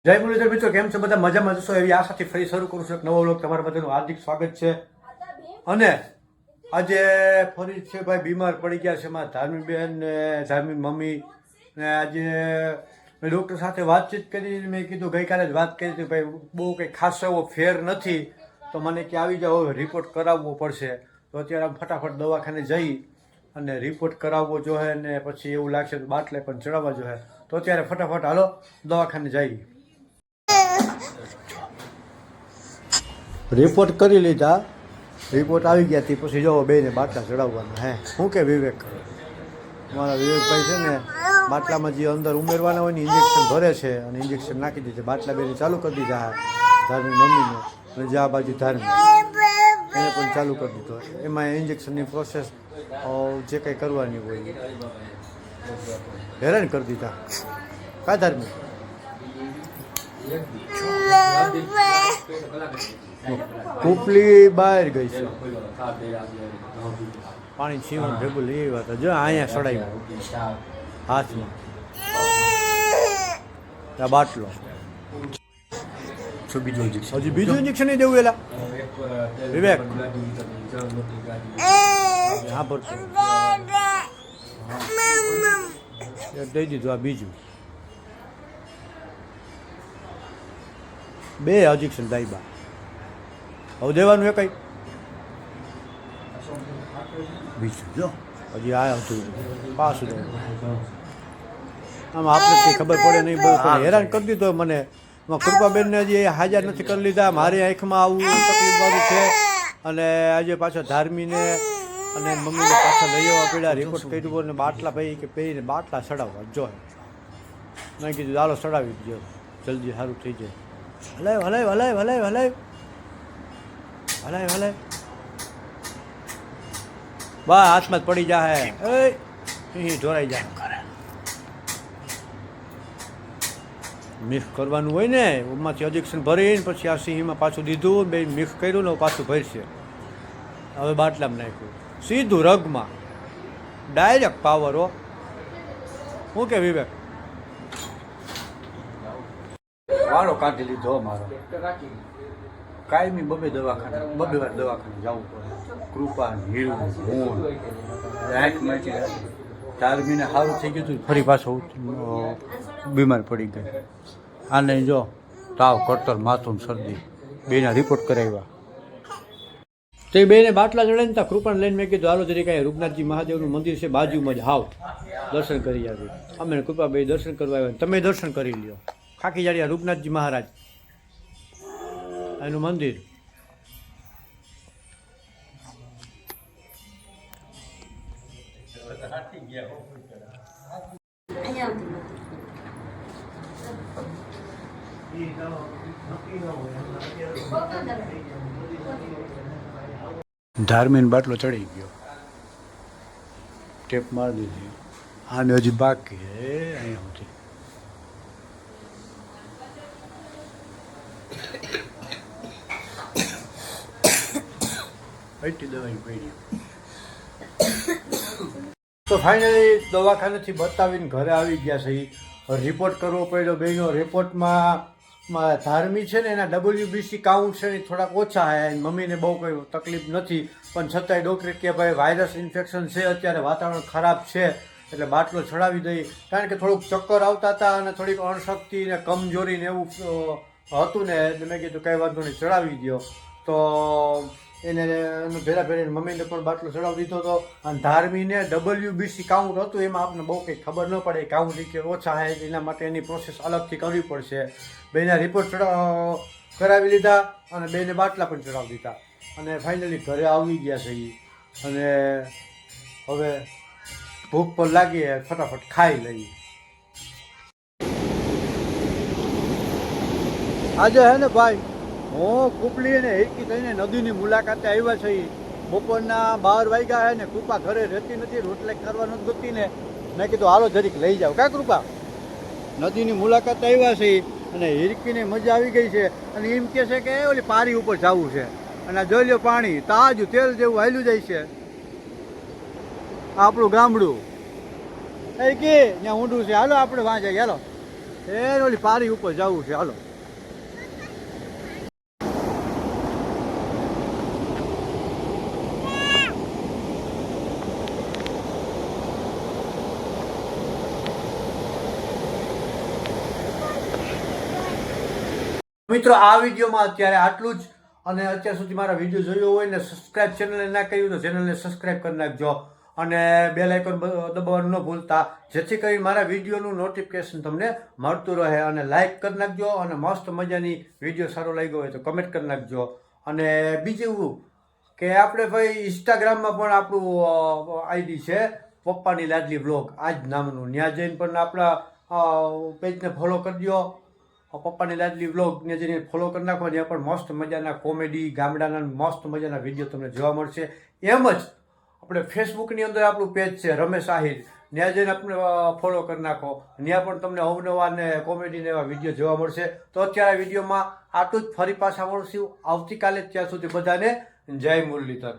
જય મુરલીધર મિત્રો, કેમ છો બધા? મજામાં જશો એવી આશાથી ફરી શરૂ કરું છું એક નવો વ્લોગ. તમારા બધાનું હાર્દિક સ્વાગત છે. અને આજે ફરી છે ભાઈ બીમાર પડી ગયા છે મારા ધાર્મિક બેન ને ધાર્મિક મમ્મી ને. આજે મેં ડૉક્ટર સાથે વાતચીત કરી, મેં કીધું ગઈકાલે જ વાત કરી હતી ભાઈ બહુ કંઈ ખાસ એવો ફેર નથી, તો મને કે આવી જાઓ, રિપોર્ટ કરાવવો પડશે. તો અત્યારે આમ ફટાફટ દવાખાને જઈ અને રિપોર્ટ કરાવવો જોઈએ ને પછી એવું લાગશે તો બાટલે પણ ચડાવવા જોઈએ. તો અત્યારે ફટાફટ હાલો દવાખાને જઈએ. રિપોર્ટ કરી લીધા, રિપોર્ટ આવી ગયા તે પછી જાઓ બેને બાટલા ચડાવવાના. હે શું કે વિવેક? મારા વિવેકભાઈ છે ને બાટલામાં જે અંદર ઉમેરવાના હોય ને ઇન્જેક્શન ભરે છે અને ઇન્જેક્શન નાખી દીધે. બાટલા બેને ચાલુ કરી દીધા ધાર્મિક મમ્મીને અને જે આ બાજુ ધાર્મિક એને પણ ચાલુ કરી દીધો. એમાં ઇન્જેક્શનની પ્રોસેસ જે કંઈ કરવાની હોય હેરાન કરી દીધા. કા ધાર્મિક કૂપલી બહાર ગઈ છે, પાણી છીવણ ભેગું લઈ આવ્યા હતા. જો અહીંયા સડાવ્યું હાથમાં બાટલો. હજી બીજું ઇન્જેક્શન નહીં દેવું એલા વિવેક? હા ભરતું દઈ દીધું. આ બીજું બે ઇન્જેક્શન દાઈબા હવે દેવાનું. એ કઈ બીજું જો હજી આ હતું પાછું આમ આપણે કંઈ ખબર પડે નહીં. બહુ હેરાન કરી દીધો મને. કૃપાબેનને હજી હાજર નથી કરી લીધા. મારી આંખમાં આવું તકલીફવાળું છે. અને આજે પાછા ધાર્મીને અને મમ્મીને પાછા લઈ આવવા પડ્યા. રિપોર્ટ કર્યું ને બાટલા ભાઈ કે પહેરીને બાટલા ચડાવવા જો. મેં કીધું ચાલો ચડાવી દો જલ્દી સારું થઈ જાય. હલાય હલાય હલાય હલાય હલાય હલાય હલાય બા હાથમાં જ પડી જાય. એ ઢોરાઈ જાય. મિક્સ કરવાનું હોય ને એમાંથી ઇન્જેક્શન ભરીને પછી આ સિંહમાં પાછું દીધું. બે મિક્સ કર્યું ને પાછું ભરશે. હવે બાટલામાં નાખ્યું સીધું રગમાં ડાયરેક્ટ પાવર. હો શું કે વિવેક? વાળો કાઢી લીધો મારો. કાયમી બબે દવાખાને બબે વાર દવાખાને જવું પડે. કૃપા હીરું હું આંખમાંથી ધાર્મીને સારું થઈ ગયું હતું, ફરી પાછું બીમાર પડી ગઈ. આને જો તાવ, કળતર, માથું, શરદી બેના રિપોર્ટ કરાવ્યા. તે બેને બાટલા ચડાવીને ત્યાં કૃપાને લઈને મેં કીધું હાલો જરી કાંઈ રૂપનાથજી મહાદેવનું મંદિર છે બાજુમાં જ, હાવ દર્શન કરી આવી. અમે કૃપા બે દર્શન કરવા આવ્યા. તમે દર્શન કરી લ્યો. ખાકી જાડિયા રૂપનાથજી મહારાજ એનું મંદિર. ધાર્મીન બાટલો ચડી ગયો, ટેપ મારી દીધી. આને હજી બાકી હે અહીંયા સુધી. એટલી દવાઈ પડી. તો ફાઇનલી દવાખાનેથી બતાવીને ઘરે આવી ગયા છે. રિપોર્ટ કરવો પડ્યો બેનો. રિપોર્ટમાં ધાર્મી છે ને એના WBC કાઉન્ટ છે ને થોડાક ઓછા છે. મમ્મીને બહુ કંઈ તકલીફ નથી, પણ છતાંય ડૉક્ટરે કે ભાઈ વાયરસ ઇન્ફેક્શન છે, અત્યારે વાતાવરણ ખરાબ છે એટલે બાટલો ચડાવી દઈ. કારણ કે થોડુંક ચક્કર આવતા હતા અને થોડીક અણશક્તિ ને કમજોરી ને એવું હતું ને એટલે મેં કીધું કંઈ વાંધો નહીં ચડાવી દો. તો એને ભેરા ભેરીને મમ્મીને પણ બાટલો ચડાવી દીધો હતો. અને ધાર્મીને WBC કાઉન્ટ હતું, એમાં આપણને બહુ કંઈ ખબર ન પડે કાઉન્ટ કે ઓછા છે, એના માટે એની પ્રોસેસ અલગથી કરવી પડશે. બેના રિપોર્ટ કરાવી લીધા અને બેને બાટલા પણ ચડાવી દીધા અને ફાઇનલી ઘરે આવી ગયા છે. અને હવે ભૂખ પણ લાગી, ફટાફટ ખાઈ લઈએ. આજે હે ને ભાઈ હું કુપલી અને હેકી થઈને નદીની મુલાકાતે આવ્યા છે. બપોરના 12 વાગ્યા છે ને કૃપા ઘરે રહેતી નથી, રોટલે કરવા નથી ગતી ને. મેં કીધું હાલો જરીક લઈ જાઓ. કા કૃપા? નદીની મુલાકાતે આવ્યા છે અને હિરકીને મજા આવી ગઈ છે. અને એમ કહે છે કે ઓલી પારી ઉપર જવું છે. અને જોઈ લો પાણી તાજું તેલ જેવું હાલ્યું જાય છે. આપણું ગામડું એ કે ત્યાં ઊંડું છે. હાલો આપણે વાં જઈએ. હાલો એ ઓલી પારી ઉપર જવું છે હાલો. મિત્રો આ વિડીયોમાં અત્યારે આટલું જ. અને અત્યાર સુધી મારા વિડીયો જોયો હોય ને સબસ્ક્રાઇબ ચેનલને ના કર્યું તો ચેનલને સબસ્ક્રાઇબ કરી નાખજો અને બેલ આઇકોન દબાવવાનું ન ભૂલતા, જેથી કરી મારા વિડીયોનું નોટિફિકેશન તમને મળતું રહે. અને લાઇક કરી નાખજો અને મસ્ત મજાની વિડીયો સારો લાગ્યો હોય તો કમેન્ટ કરી નાખજો. અને બીજું કે આપણે ભાઈ ઇન્સ્ટાગ્રામમાં પણ આપણું આઈડી છે પપ્પાની લાડલી વ્લોગ આ જ નામનું. ત્યાં જઈને પણ આપણા પેજને ફોલો કરજો, પપ્પાની લાડલી વ્લોગ ને જઈને ફોલો કરી નાખો. ત્યાં પણ મસ્ત મજાના કોમેડી ગામડાના મસ્ત મજાના વિડીયો તમને જોવા મળશે. એમ જ આપણે ફેસબુકની અંદર આપણું પેજ છે રમેશ આહિર, ત્યાં જઈને આપણે ફોલો કરી નાખો. ત્યાં પણ તમને અવનવા ને કોમેડીને એવા વિડીયો જોવા મળશે. તો અત્યારે વિડીયોમાં આટલું જ. ફરી પાછા મળશું આવતીકાલે. ત્યાં સુધી બધાને જય મુરલીધર.